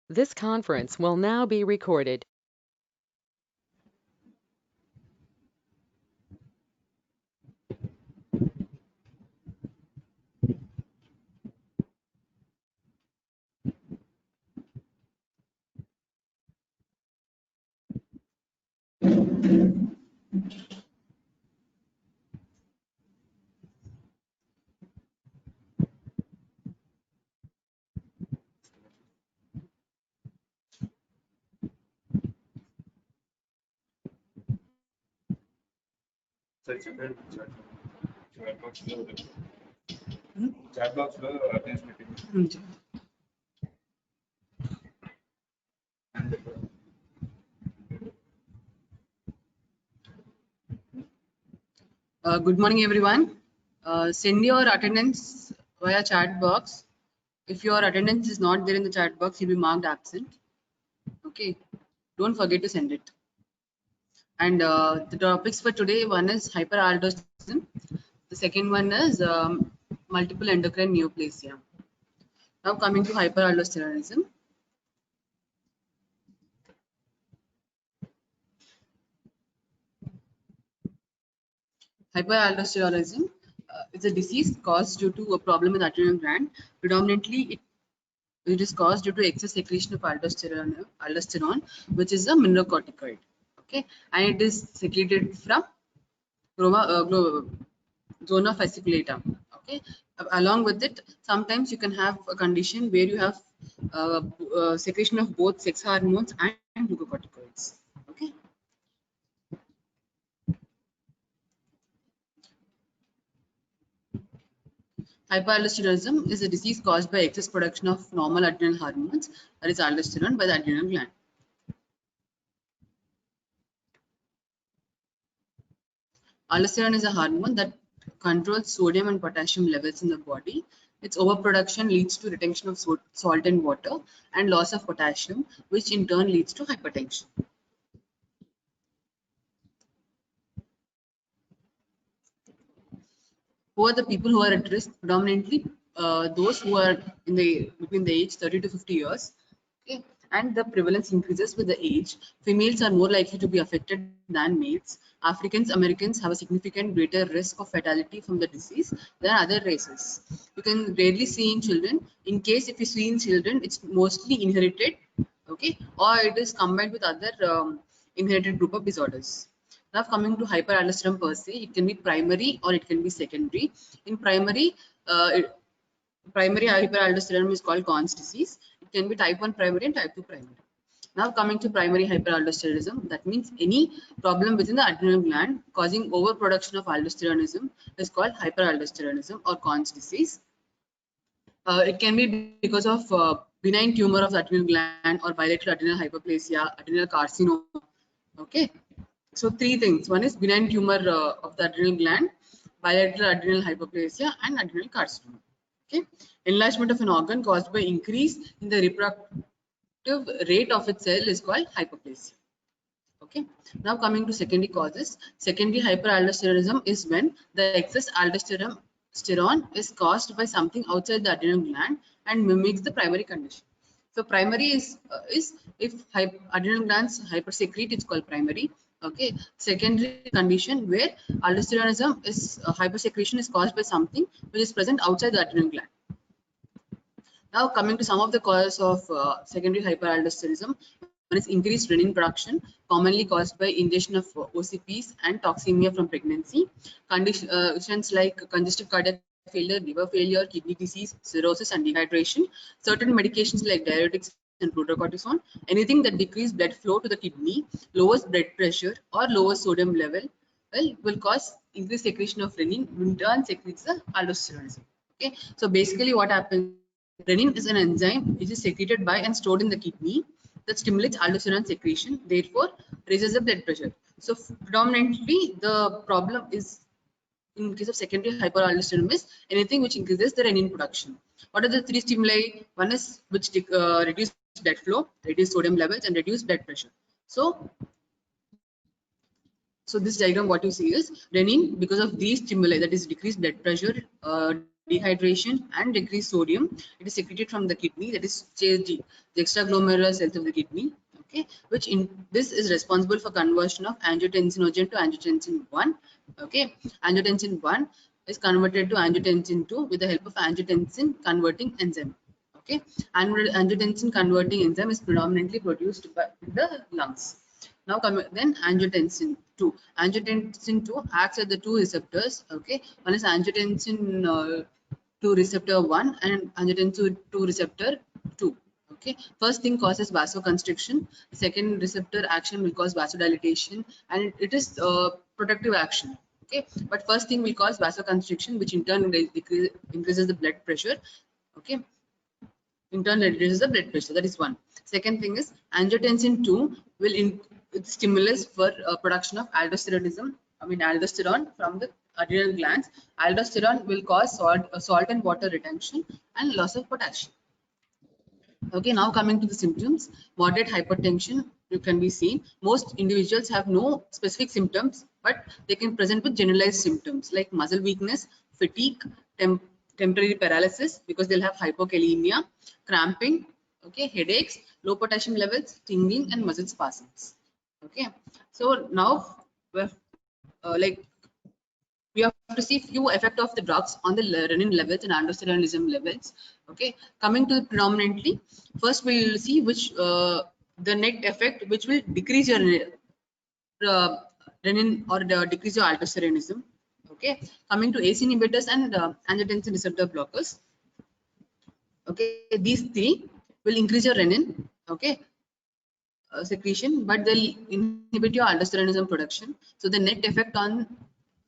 This conference will now be recorded. Chat box లో attendance meeting. Good morning, everyone. Send your attendance via chat box. If your attendance is not there in the chat box, you'll be marked absent. Okay, don't forget to send it. And the topics for today, one is hyperaldosteronism. The second one is multiple endocrine neoplasia. Now coming to hyperaldosteronism. Hyperaldosteronism is a disease caused due to a problem in the adrenal gland. Predominantly, it is caused due to excess secretion of aldosterone, which is a mineralocorticoid. Okay, and it is secreted from zona fasciculata. Okay, along with it, sometimes you can have a condition where you have secretion of both sex hormones and glucocorticoids. Okay. Hyperaldosteronism is a disease caused by excess production of normal adrenal hormones, that is aldosterone, by the adrenal gland. Aldosterone is a hormone that controls sodium and potassium levels in the body. Its overproduction leads to retention of salt and water and loss of potassium, which in turn leads to hypertension. Who are the people who are at risk? Predominantly those who are in the between the age 30 to 50 years. Okay, and the prevalence increases with the age. Females are more likely to be affected than males. Africans Americans have a significant greater risk of fatality from the disease than other races. You can rarely see in children. In case if you see in children, it's mostly inherited, okay, or it is combined with other inherited group of disorders. Now coming to hyperaldosteronism per se, it can be primary or it can be secondary. In primary, primary hyperaldosteronism is called Conn's disease. It can be type 1 primary and type 2 primary. Now coming to primary hyperaldosteronism, that means any problem within the adrenal gland causing overproduction of aldosteronism is called hyperaldosteronism or Conn's disease. It can be because of benign tumor of the adrenal gland or bilateral adrenal hyperplasia, adrenal carcinoma. Okay, so three things. One is benign tumor of the adrenal gland, bilateral adrenal hyperplasia, and adrenal carcinoma. Okay, enlargement of an organ caused by increase in the reproductive rate of its cell is called hyperplasia. Okay, now coming to secondary causes. Secondary hyperaldosteronism is when the excess aldosterone is caused by something outside the adrenal gland and mimics the primary condition. So primary is if adrenal glands hypersecrete, it's called primary. Okay, secondary condition where aldosteronism is hypersecretion is caused by something which is present outside the adrenal gland. Now coming to some of the causes of secondary hyperaldosteronism. One is increased renin production, commonly caused by ingestion of OCPs and toxemia from pregnancy. Conditions like congestive cardiac failure, liver failure, kidney disease, cirrhosis, and dehydration. Certain medications like diuretics and hydrocortisone. Anything that decreases blood flow to the kidney, lowers blood pressure, or lowers sodium level, will cause increased secretion of renin, in turn secretes the aldosteronism. Okay, so basically what happens? Renin is an enzyme which is secreted by and stored in the kidney that stimulates aldosterone secretion, therefore raises the blood pressure. So predominantly the problem is in case of secondary hyperaldosteronism is anything which increases the renin production. What are the three stimuli? One is which reduce blood flow, reduce sodium levels, and reduce blood pressure. So this diagram what you see is renin, because of these stimuli, that is decreased blood pressure, dehydration and decreased sodium. It is secreted from the kidney, that is JSD, the extraglomerular cells of the kidney. Okay, which in this is responsible for conversion of angiotensinogen to angiotensin 1. Okay, angiotensin 1 is converted to angiotensin 2 with the help of angiotensin converting enzyme. Okay, and angiotensin converting enzyme is predominantly produced by the lungs. Now then angiotensin 2. Angiotensin 2 acts at the two receptors. Okay, one is angiotensin 2 receptor 1 and angiotensin 2 receptor 2. Okay, first thing causes vasoconstriction. The second receptor action will cause vasodilatation, and it is protective action. Okay, but first thing will cause vasoconstriction, which in turn increases the blood pressure. Okay, in turn reduces the blood pressure. That is one. Second thing is angiotensin 2 will stimulus for production of aldosteronism. Aldosterone from the adrenal glands. Aldosterone will cause salt and water retention and loss of potassium. Okay, now coming to the symptoms, moderate hypertension you can be seen. Most individuals have no specific symptoms, but they can present with generalized symptoms like muscle weakness, fatigue, temporary paralysis because they'll have hypokalemia, cramping, okay, headaches, low potassium levels, tingling, and muscle spasms. Okay, so now we have to see few effect of the drugs on the renin levels and aldosteronism levels. Okay, coming to predominantly, first we will see which the net effect which will decrease your renin or decrease your aldosteronism. Okay, coming to ACE inhibitors and angiotensin receptor blockers. Okay, these three will increase your renin. Okay, secretion, but they'll inhibit your aldosteronism production. So the net effect on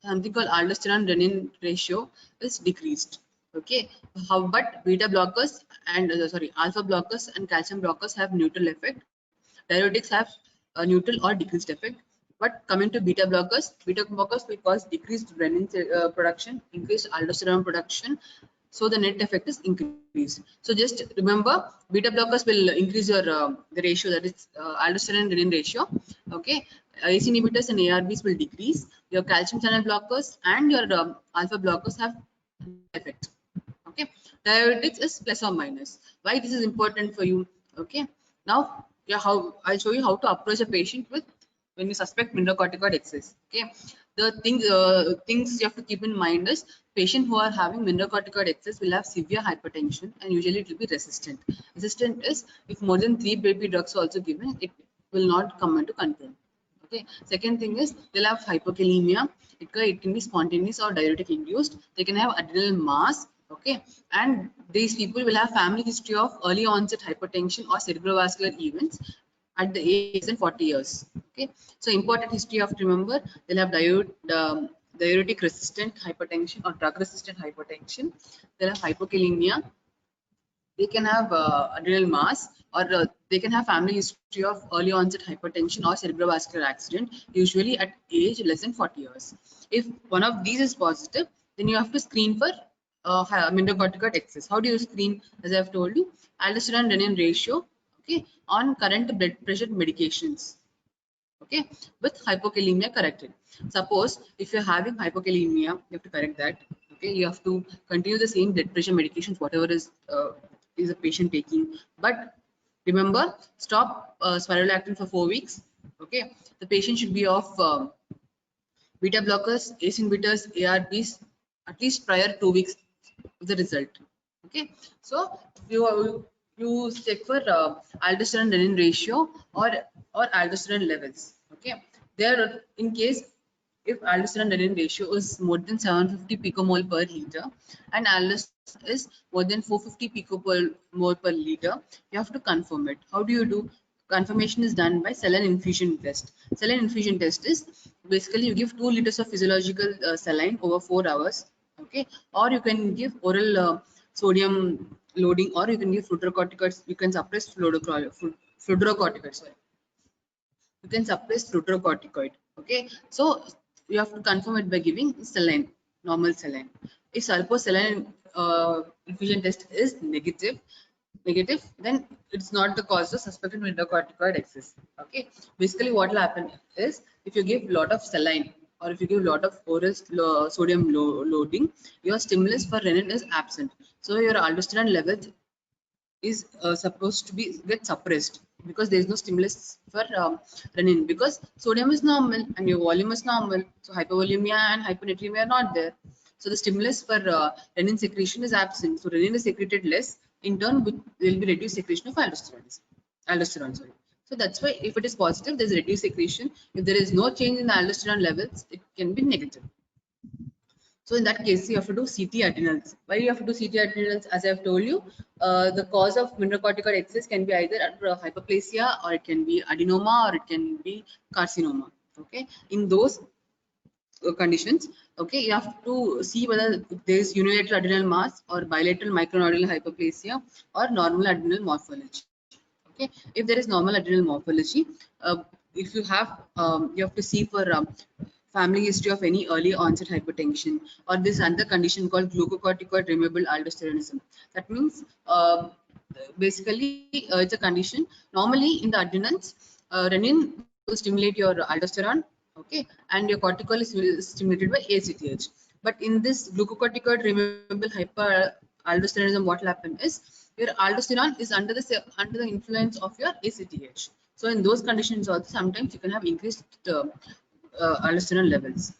something called aldosterone renin ratio is decreased. Okay, but beta blockers and alpha blockers and calcium blockers have neutral effect. Diuretics have a neutral or decreased effect. But coming to beta blockers will cause decreased renin production, increased aldosterone production. So the net effect is increased. So just remember, beta blockers will increase your the ratio, that is aldosterone renin ratio. Okay, ACE inhibitors and ARBs will decrease. Your calcium channel blockers and your alpha blockers have effect. Okay, diuretics is plus or minus. Why this is important for you? Okay, now how I'll show you how to approach a patient with when you suspect mineralocorticoid excess. Okay, the things you have to keep in mind is patient who are having mineralocorticoid excess will have severe hypertension, and usually it will be resistant. Resistant is if more than 3 baby drugs are also given, it will not come into control. Okay, second thing is they'll have hypokalemia. It can be spontaneous or diuretic induced. They can have adrenal mass. Okay, and these people will have family history of early onset hypertension or cerebrovascular events at the age than 40 years. Okay, so important history you have to remember. They'll have diuretic resistant hypertension or drug resistant hypertension. They'll have hypokalemia. They can have adrenal mass, or they can have family history of early onset hypertension or cerebrovascular accident, usually at age less than 40 years. If one of these is positive, then you have to screen for mineralocorticoid excess. How do you screen? As I have told you, aldosterone renin ratio, okay, on current blood pressure medications, okay, with hypokalemia corrected. Suppose if you're having hypokalemia, you have to correct that. Okay, you have to continue the same blood pressure medications, whatever is a patient taking, but remember, stop spironolactone for 4 weeks. Okay, the patient should be off beta blockers, ACE inhibitors, ARBs at least prior 2 weeks of the result. Okay, so you check for aldosterone renin ratio or aldosterone levels. Okay, there in case if aldosterone renin ratio is more than 750 picomole per liter and aldosterone is more than 450 picomole per liter, you have to confirm it. How do you do? Confirmation is done by saline infusion test. Saline infusion test is basically you give 2 liters of physiological saline over 4 hours. Okay, or you can give oral sodium loading, or you can give fludrocorticoids. You can suppress fludrocorticoids. Sorry, you can suppress fludrocorticoid. Okay, so you have to confirm it by giving saline, normal saline. If suppose saline infusion test is negative, then it's not the cause of suspected mineralocorticoid excess. Okay, basically what will happen is if you give a lot of saline, or if you give a lot of oral sodium loading, your stimulus for renin is absent. So your aldosterone levels is supposed to be get suppressed because there is no stimulus for renin, because sodium is normal and your volume is normal, so hypovolemia and hyponatremia are not there. So the stimulus for renin secretion is absent, so renin is secreted less, in turn there will be reduced secretion of aldosterone, sorry. So that's why if it is positive, there's reduced secretion. If there is no change in the aldosterone levels, it can be negative. So in that case, you have to do CT adrenals. Why you have to do CT adrenals? As I have told you, the cause of mineralocorticoid excess can be either hyperplasia, or it can be adenoma, or it can be carcinoma. Okay, in those conditions, okay, you have to see whether there is unilateral adrenal mass or bilateral micronodular hyperplasia or normal adrenal morphology. Okay, if there is normal adrenal morphology, if you have you have to see for family history of any early onset hypertension, or this another condition called glucocorticoid removable aldosteronism. That means basically it's a condition normally in the adrenals. Renin will stimulate your aldosterone, okay, and your cortisol is stimulated by ACTH. But in this glucocorticoid removable hyperaldosteronism, what will happen is your aldosterone is under the influence of your ACTH. So in those conditions also sometimes you can have increased aldosterone levels.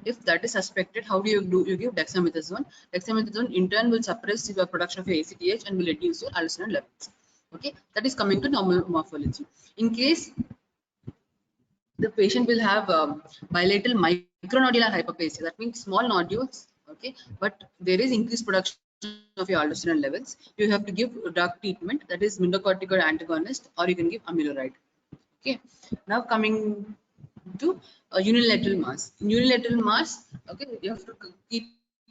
If that is suspected, how do? You give dexamethasone. Dexamethasone in turn will suppress the production of your ACTH and will reduce your aldosterone levels. Okay, that is coming to normal morphology. In case the patient will have bilateral micronodular hyperplasia, that means small nodules, okay, but there is increased production of your aldosterone levels. You have to give drug treatment, that is mineralocorticoid antagonist, or you can give amiloride. Okay, now coming to unilateral mass. Unilateral mass, okay, you have to keep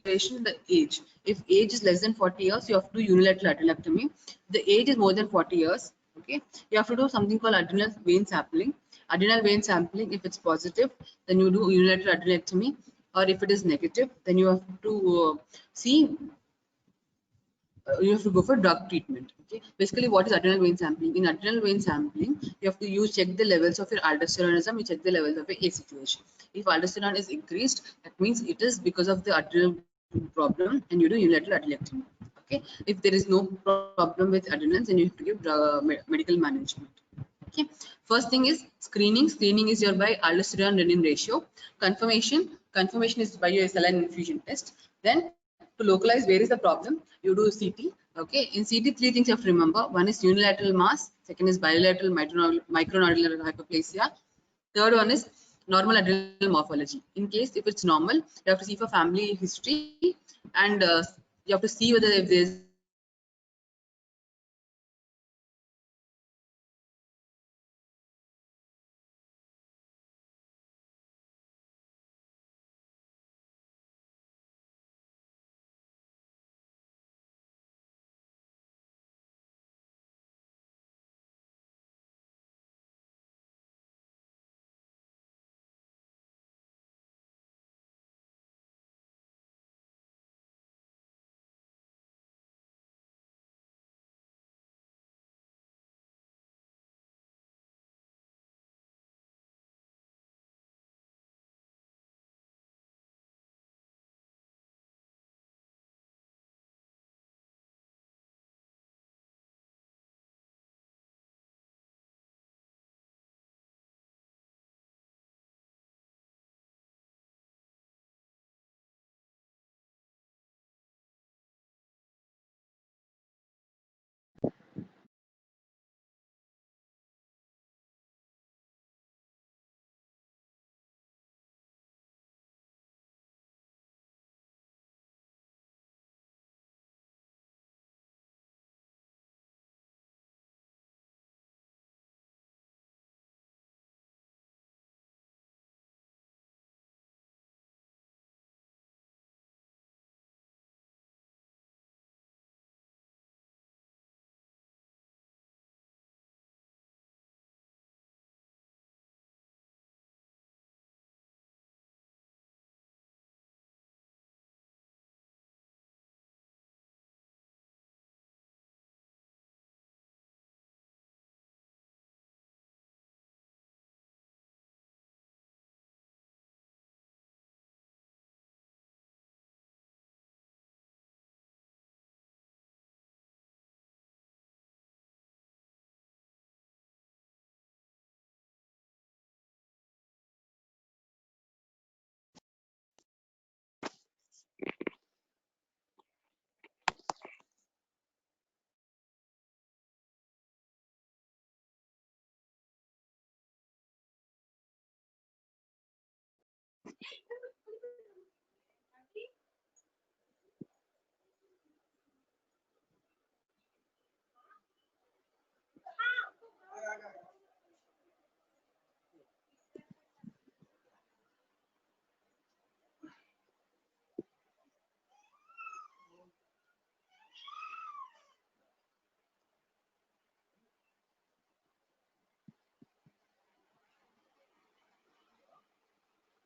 patient the age. If age is less than 40 years, you have to do unilateral adrenalectomy. The age is more than 40 years, okay, you have to do something called adrenal vein sampling. Adrenal vein sampling, if it's positive, then you do unilateral adrenalectomy, or if it is negative, then you have to see you have to go for drug treatment. Okay, basically what is adrenal vein sampling? In adrenal vein sampling, you have to check the levels of your aldosteronism, you check the levels of your ACTH. If aldosterone is increased, that means it is because of the adrenal problem, and you do unilateral adrenalectomy. Okay, if there is no problem with adrenals, then you have to give medical management. Okay, first thing is screening. Screening is your by aldosterone renin ratio. Confirmation is by your saline infusion test. Then to localize where is the problem, you do CT. Okay, in CT, three things you have to remember. One is unilateral mass, second is bilateral micronodular hyperplasia, third one is normal adrenal morphology. In case if it's normal, you have to see for family history, and you have to see whether if there's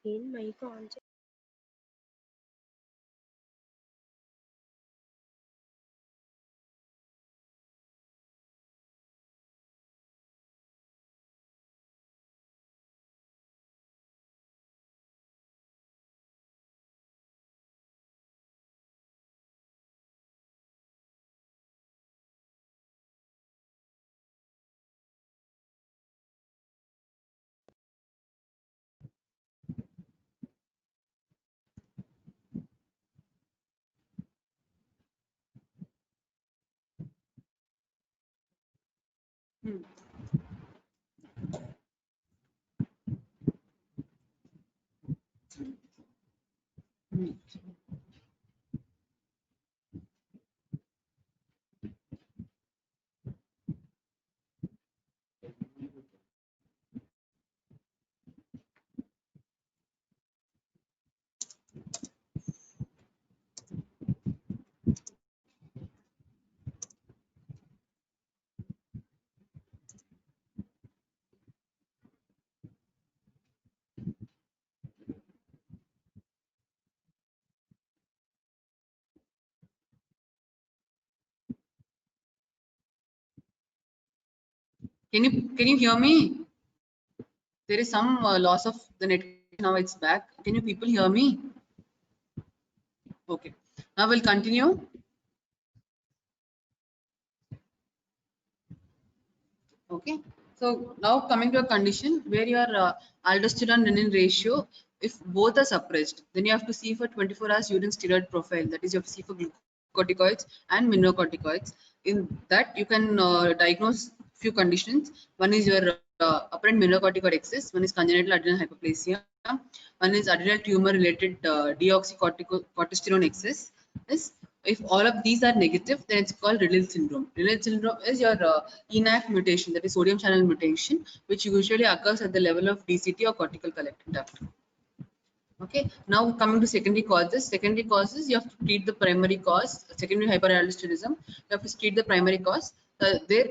In my concept. Hmm. Hmm. Can you hear me? There is some loss of the net. Now it's back. Can you people hear me? Okay. Now we'll continue. Okay. So now coming to a condition where your aldosterone renin ratio, if both are suppressed, then you have to see for 24 hours urine steroid profile. That is, you have to see for glucocorticoids and mineralocorticoids. In that, you can diagnose few conditions. One is your apparent mineralocorticoid excess. One is congenital adrenal hyperplasia. One is adrenal tumor related deoxycorticosterone excess. Is if all of these are negative, then it's called Rillel syndrome. Rillel syndrome is your ENaC mutation, that is sodium channel mutation, which usually occurs at the level of DCT or cortical collecting duct. Okay, now coming to secondary causes. Secondary causes, you have to treat the primary cause, secondary hyperaldosteronism. You have to treat the primary cause, there,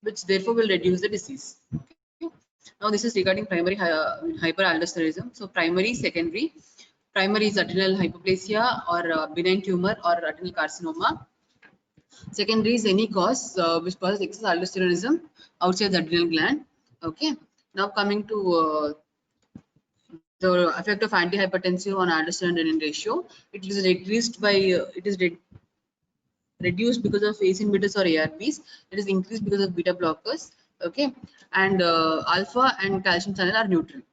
which therefore will reduce the disease. Okay. Now this is regarding primary hyperaldosteronism. So primary, secondary. Primary is adrenal hyperplasia or benign tumor or adrenal carcinoma. Secondary is any cause which causes excess aldosteronism outside the adrenal gland. Okay. Now coming to the effect of antihypertensive on aldosterone renin ratio, it is reduced by reduced because of ACE inhibitors or ARBs. It is increased because of beta blockers. Okay, and alpha and calcium channel are neutral.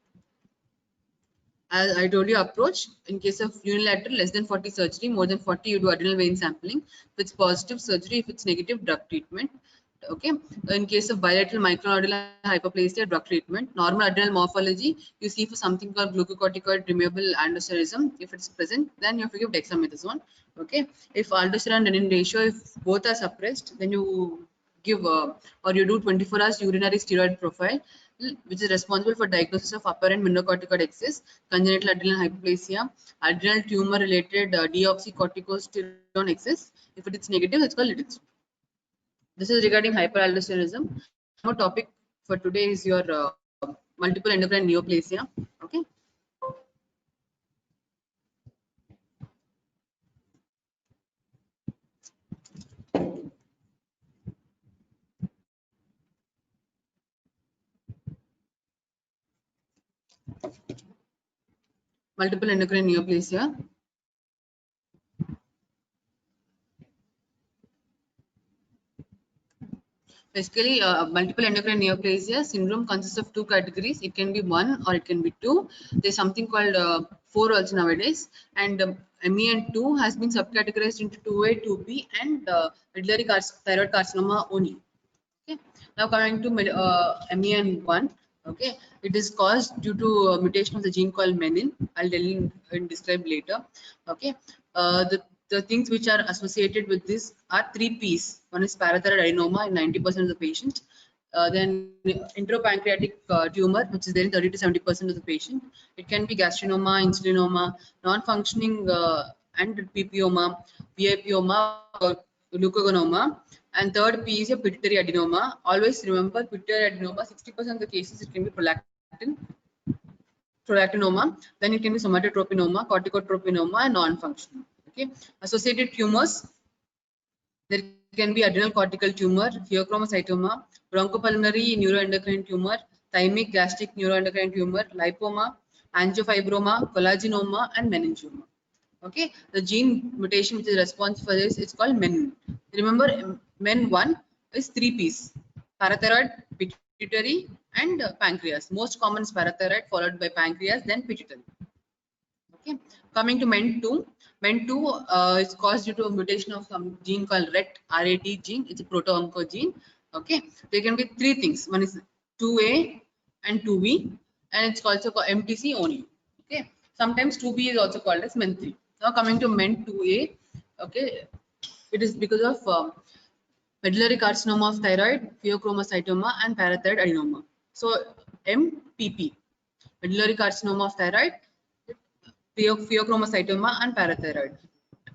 As I told you, approach in case of unilateral less than 40 surgery, more than 40 you do adrenal vein sampling. If it's positive, surgery. If it's negative, drug treatment. Okay. In case of bilateral micronodal hyperplasia, drug treatment. Normal adrenal morphology, you see for something called glucocorticoid permeable aldosteronism. If it's present, then you have to give dexamethasone. Okay. If aldosterone renin ratio, if both are suppressed, then you give or you do 24 hours urinary steroid profile, which is responsible for diagnosis of apparent mineralocorticoid excess, congenital adrenal hyperplasia, adrenal tumor related deoxycorticosterone excess. If it is negative, it's called Liddell. This is regarding hyperaldosteronism. Our topic for today is your multiple endocrine neoplasia. Okay. Multiple endocrine neoplasia. Basically, multiple endocrine neoplasia syndrome consists of two categories. It can be one or it can be two. There's something called 4 also nowadays, and MEN2 has been subcategorized into 2A, 2B, and medullary thyroid carcinoma only. Okay. Now coming to MEN1, Okay, it is caused due to mutation of the gene called menin. I'll tell you and describe later. Okay, the things which are associated with this are 3 P's. One is parathyroid adenoma in 90% of the patients. Then intrapancreatic tumor, which is there in 30 to 70% of the patient. It can be gastrinoma, insulinoma, non-functioning and PPoma, VIPoma, or leukogonoma. And third P is a pituitary adenoma. Always remember, pituitary adenoma, 60% of the cases it can be prolactinoma. Then it can be somatotropinoma, corticotropinoma, and non-functional. Okay, associated tumors. There can be adrenal cortical tumor, pheochromocytoma, bronchopulmonary neuroendocrine tumor, thymic gastric neuroendocrine tumor, lipoma, angiofibroma, collagenoma, and meningioma. Okay, the gene mutation which is responsible for this is called menin. Remember, MEN1 is 3 P's: parathyroid, pituitary, and pancreas. Most common is parathyroid, followed by pancreas, then pituitary. Okay, coming to MEN2. MEN2 is caused due to a mutation of some gene called RET, RAT gene. It's a proto-oncogene. Okay, there can be 3 things. One is 2A and 2B, and it's also called MTC only. Okay, sometimes 2B is also called as MEN3. Now coming to MEN2A. Okay, it is because of medullary carcinoma of thyroid, pheochromocytoma, and parathyroid adenoma. So MPP, medullary carcinoma of thyroid, pheochromocytoma, and parathyroid.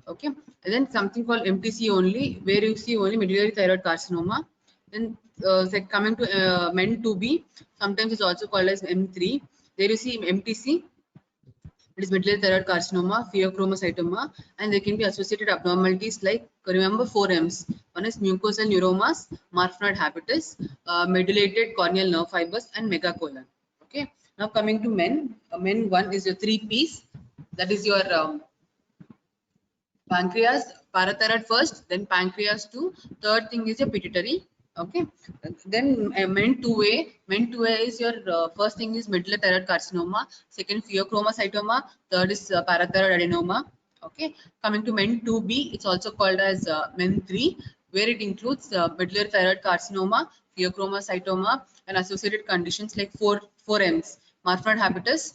Okay, and then something called MTC only, where you see only medullary thyroid carcinoma. Then coming to MEN2B, sometimes it's also called as M3. There you see MTC. It is medullary thyroid carcinoma, pheochromocytoma, and there can be associated abnormalities like, remember, 4 M's. One is mucosal neuromas, Marfanoid habitus, medullated corneal nerve fibers, and megacolon. Okay. Now coming to men, MEN1 is your 3 P's. That is your pancreas, parathyroid first, then pancreas 2. Third thing is your pituitary. Okay, then MEN2A is your first thing is medullary thyroid carcinoma, second pheochromocytoma, third is parathyroid adenoma. Okay, coming to MEN2B, it's also called as MEN3, where it includes medullary thyroid carcinoma, pheochromocytoma, and associated conditions like 4 M's: Marfanoid habitus,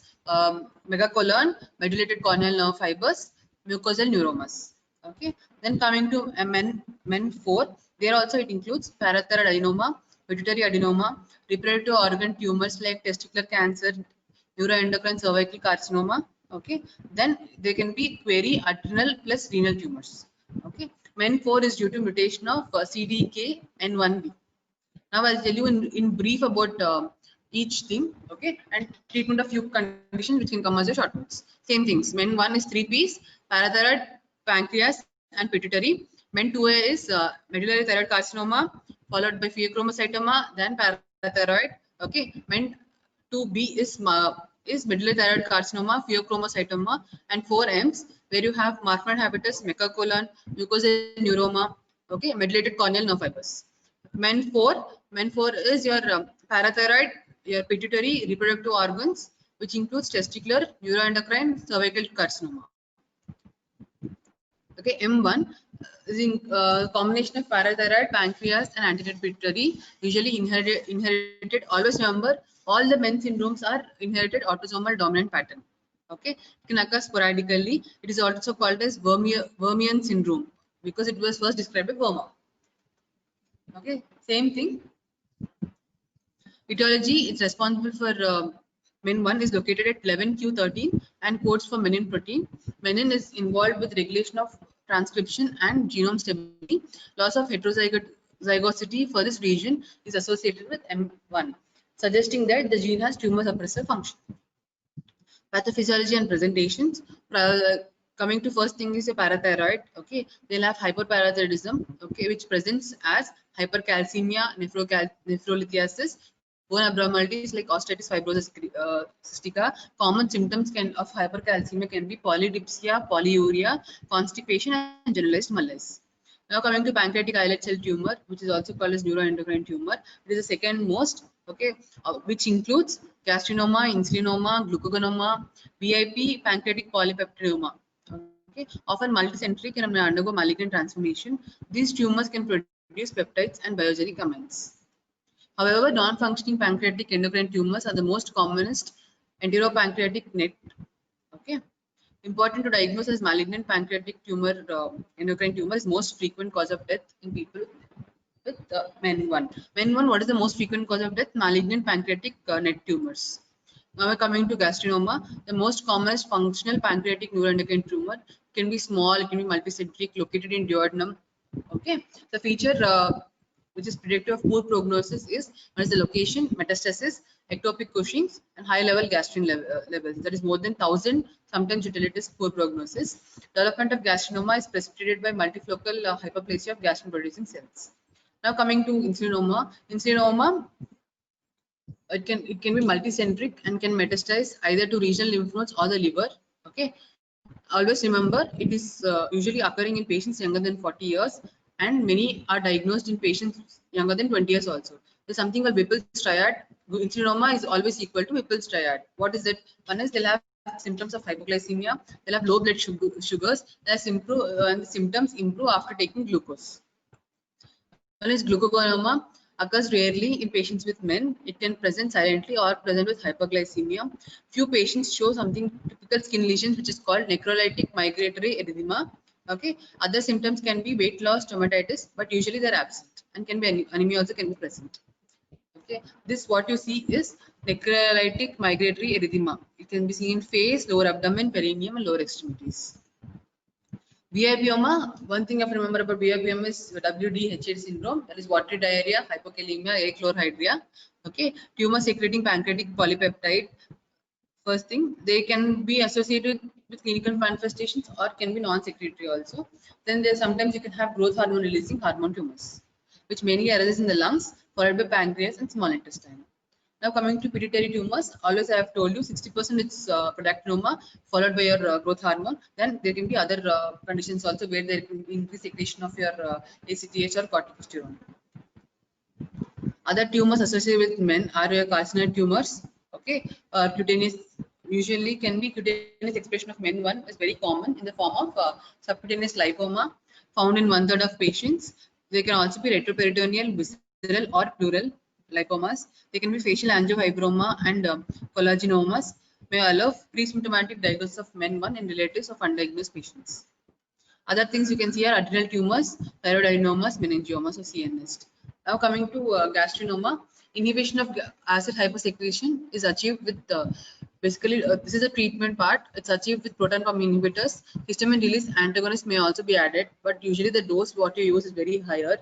megacolon, medullated corneal nerve fibers, mucosal neuromas. Okay, then coming to MEN4, there also it includes parathyroid adenoma, pituitary adenoma, reproductive organ tumors like testicular cancer, neuroendocrine cervical carcinoma. Okay, then there can be query adrenal plus renal tumors. Okay, MEN4 is due to mutation of CDKN1B. Now I'll tell you in brief about each thing. Okay, and treatment of few conditions which can come as a short notes. Same things. MEN1 is 3 P's: parathyroid, pancreas, and pituitary. MEN2A is medullary thyroid carcinoma, followed by pheochromocytoma, then parathyroid. Okay, MEN2B is medullary thyroid carcinoma, pheochromocytoma, and 4 M's, where you have Marfanoid habitus, megacolon, mucosal neuroma. Okay, medullated corneal nerve fibers. MEN4 is your parathyroid, your pituitary, reproductive organs, which includes testicular, neuroendocrine, cervical carcinoma. Okay, M1 is in combination of parathyroid, pancreas, and anterior pituitary, usually inherited. Always remember, all the men syndromes are inherited autosomal dominant pattern. Okay, it can occur sporadically. It is also called as Vermeer syndrome because it was first described by Vermeer. Okay, same thing. Etiology is responsible for MEN1 is located at 11q13 and codes for menin protein. Menin is involved with regulation of transcription and genome stability. Loss of heterozygosity for this region is associated with M1, suggesting that the gene has tumor suppressor function. Pathophysiology and presentations. Coming to first thing is a parathyroid. Okay, they'll have hyperparathyroidism. Okay, which presents as hypercalcemia, nephrolithiasis, bone abnormalities like osteitis fibrosis cystica. Common symptoms of hypercalcemia can be polydipsia, polyuria, constipation, and generalized malaise. Now coming to pancreatic islet cell tumor, which is also called as neuroendocrine tumor. It is the second most, okay, which includes gastrinoma, insulinoma, glucagonoma, VIP, pancreatic polypeptidoma. Okay, often multicentric and may undergo malignant transformation. These tumors can produce peptides and biogenic amines. However, non-functioning pancreatic endocrine tumors are the most commonest enteropancreatic NET. Okay. Important to diagnose as malignant pancreatic tumor, endocrine tumor is most frequent cause of death in people with MEN1. MEN1, what is the most frequent cause of death? Malignant pancreatic NET tumors. Now we're coming to gastrinoma. The most commonest functional pancreatic neuroendocrine tumor can be small, it can be multicentric, located in duodenum. Okay. The feature which is predictive of poor prognosis is one is the location, metastasis, ectopic Cushing's, and high-level gastrin levels. That is more than 1,000. Sometimes it is poor prognosis. Development of gastrinoma is precipitated by multifocal hyperplasia of gastrin-producing cells. Now coming to insulinoma. Insulinoma, it can be multicentric and can metastasize either to regional lymph nodes or the liver. Okay. Always remember, it is usually occurring in patients younger than 40 years, and many are diagnosed in patients younger than 20 years also. There's something called Whipple's triad. Insulinoma is always equal to Whipple's triad. What is it? One is they'll have symptoms of hypoglycemia, they'll have low blood sugars, and the symptoms improve after taking glucose. One is glucagonoma, occurs rarely in patients with men. It can present silently or present with hyperglycemia. Few patients show something typical skin lesions, which is called necrolytic migratory erythema. Okay. Other symptoms can be weight loss, stomatitis, but usually they're absent, and can be anemia also can be present. Okay. This what you see is necrolytic migratory erythema. It can be seen in face, lower abdomen, perineum, and lower extremities. VIPoma, one thing you have to remember about VIPoma is WDHA syndrome, that is watery diarrhea, hypokalemia, achlorhydria. Okay, tumor secreting pancreatic polypeptide. First thing, they can be associated with clinical manifestations or can be non-secretory also. Then there sometimes you can have growth hormone releasing hormone tumors, which mainly arises in the lungs, followed by pancreas and small intestine. Now coming to pituitary tumors, always I have told you 60% it's prolactinoma followed by your growth hormone. Then there can be other conditions also where there can be increased secretion of your ACTH or corticosterone. Other tumors associated with men are your carcinoid tumors. Okay, cutaneous usually can be cutaneous expression of MEN1 is very common in the form of subcutaneous lipoma found in 1/3 of patients. They can also be retroperitoneal, visceral or pleural lipomas. They can be facial angiofibroma and collagenomas. May allow pre-symptomatic diagnosis of MEN1 in relatives of undiagnosed patients. Other things you can see are adrenal tumors, thyroidadenomas, meningiomas, or CNS. Now coming to gastrinoma, inhibition of acid hypersecretion is achieved with basically this is a treatment part. It's achieved with proton pump inhibitors. Histamine release antagonists may also be added, but usually the dose what you use is very higher.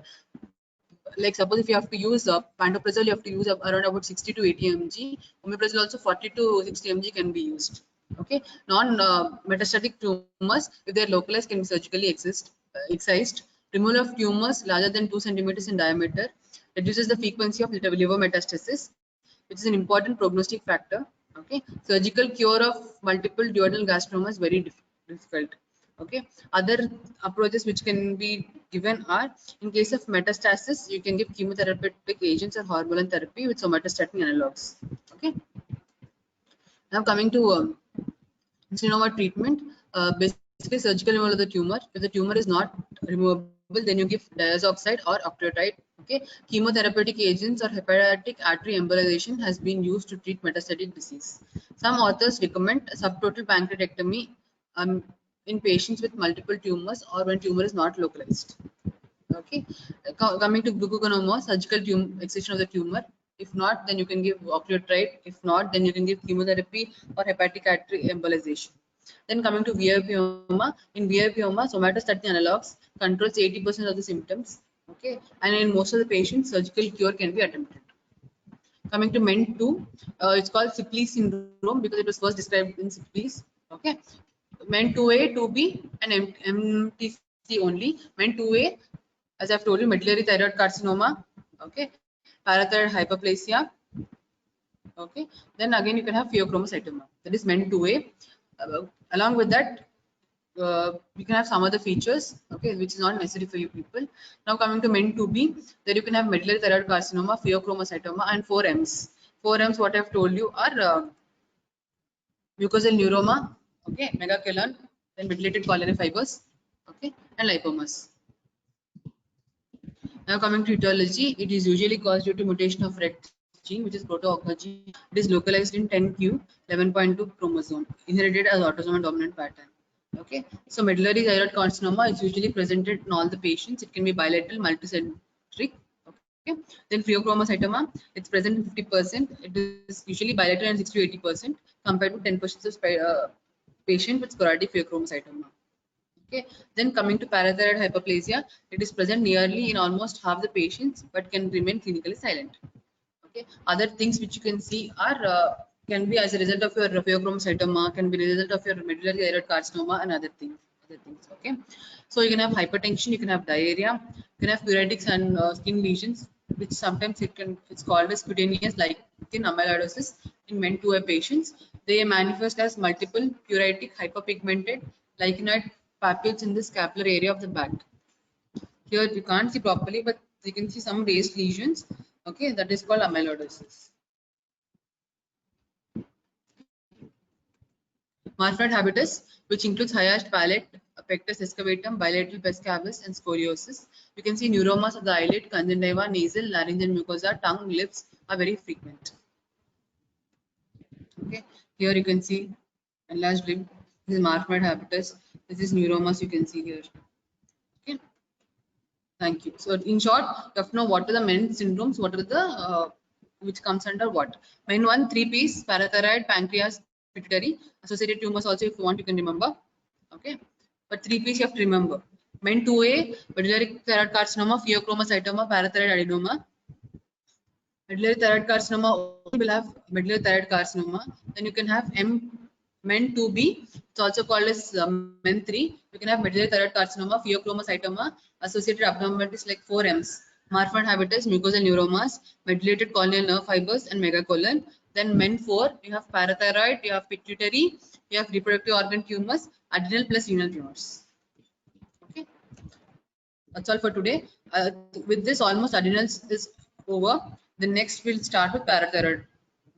Like suppose if you have to use pantoprazole, you have to use around about 60 to 80 mg. Omeprazole also 40 to 60 mg can be used. Okay, non-metastatic tumors, if they are localized, can be surgically excised. Removal of tumors larger than 2 centimeters in diameter reduces the frequency of liver metastasis, which is an important prognostic factor. Okay, surgical cure of multiple duodenal gastrinoma is very difficult. Okay, other approaches which can be given are, in case of metastasis, you can give chemotherapeutic agents or hormonal therapy with somatostatin analogs. Okay, now coming to insulinoma treatment, basically surgical removal of the tumor. If the tumor is not removable, then you give diazoxide or octreotide. Okay, chemotherapeutic agents or hepatic artery embolization has been used to treat metastatic disease. Some authors recommend subtotal pancreatectomy in patients with multiple tumors or when tumor is not localized. Okay, coming to glucagonoma, surgical excision of the tumor. If not, then you can give octreotide. If not, then you can give chemotherapy or hepatic artery embolization. Then coming to VIPoma, in VIPoma, somatostatin analogs controls 80% of the symptoms. Okay, and in most of the patients, surgical cure can be attempted. Coming to MEN2, it's called Sipley syndrome because it was first described in Sipley's. Okay, MEN2A, 2B, and MTC only. MEN2A, as I've told you, medullary thyroid carcinoma. Okay, parathyroid hyperplasia. Okay, then again you can have pheochromocytoma. That is MEN2A. Along with that, you can have some other features, okay, which is not necessary for you people. Now coming to MEN2B, there you can have medullary thyroid carcinoma, pheochromocytoma, and 4Ms. 4Ms, what I've told you, are mucosal neuroma, okay, megacolon, then mutilated coronary fibers, okay, and lipomas. Now coming to etiology, it is usually caused due to mutation of RET gene, which is proto-oncogene gene. It is localized in 10q 11.2 chromosome, inherited as autosomal dominant pattern. Okay, so medullary thyroid carcinoma is usually presented in all the patients. It can be bilateral, multicentric. Okay, then pheochromocytoma, it's present in 50%. It is usually bilateral and 60 to 80% compared to 10% of patient with sporadic pheochromocytoma. Okay, then coming to parathyroid hyperplasia, it is present nearly in almost half the patients but can remain clinically silent. Okay, other things which you can see are can be as a result of your pheochromocytoma, can be a result of your medullary thyroid carcinoma and other things. Okay, so you can have hypertension, you can have diarrhea, you can have pruritics and skin lesions, which sometimes it's called as cutaneous lichen amyloidosis in men to patients. They manifest as multiple pruritic hyperpigmented lichenoid papules in the scapular area of the back. Here you can't see properly, but you can see some raised lesions. Okay, that is called amyloidosis. Marfanoid habitus, which includes hyoid palate, pectus excavatum, bilateral pes cavus, and scoliosis. You can see neuromas of the eyelid, conjunctiva, nasal, laryngeal mucosa, tongue, lips are very frequent. Okay, here you can see enlarged lip. This is Marfanoid habitus. This is neuromas. You can see here. Okay, thank you. So in short, you have to know what are the men syndromes, what are the which comes under what. Men 1, 3Ps, parathyroid, pancreas, pituitary, associated tumors also if you want you can remember. Okay, but 3Ps you have to remember. Men 2A, medullary thyroid carcinoma, pheochromocytoma, parathyroid adenoma. Medullary thyroid carcinoma will have medullary thyroid carcinoma. Then you can have men 2B, it's also called as men 3. You can have medullary thyroid carcinoma, pheochromocytoma, associated abnormalities like 4Ms, Marfanoid habitus, mucosal neuromas, methylated corneal nerve fibers, and megacolon. Then men 4, you have parathyroid, you have pituitary, you have reproductive organ tumors, adrenal plus renal tumors. Okay, that's all for today. With this, almost adrenals is over. The next we'll start with parathyroid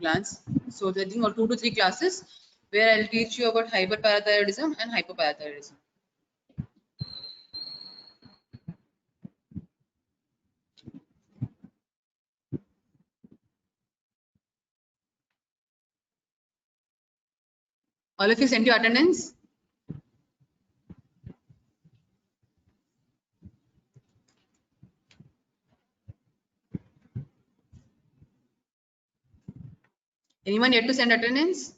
glands. So I think 2 to 3 classes where I'll teach you about hyperparathyroidism and hypoparathyroidism. All of you sent your attendance? Anyone yet to send attendance?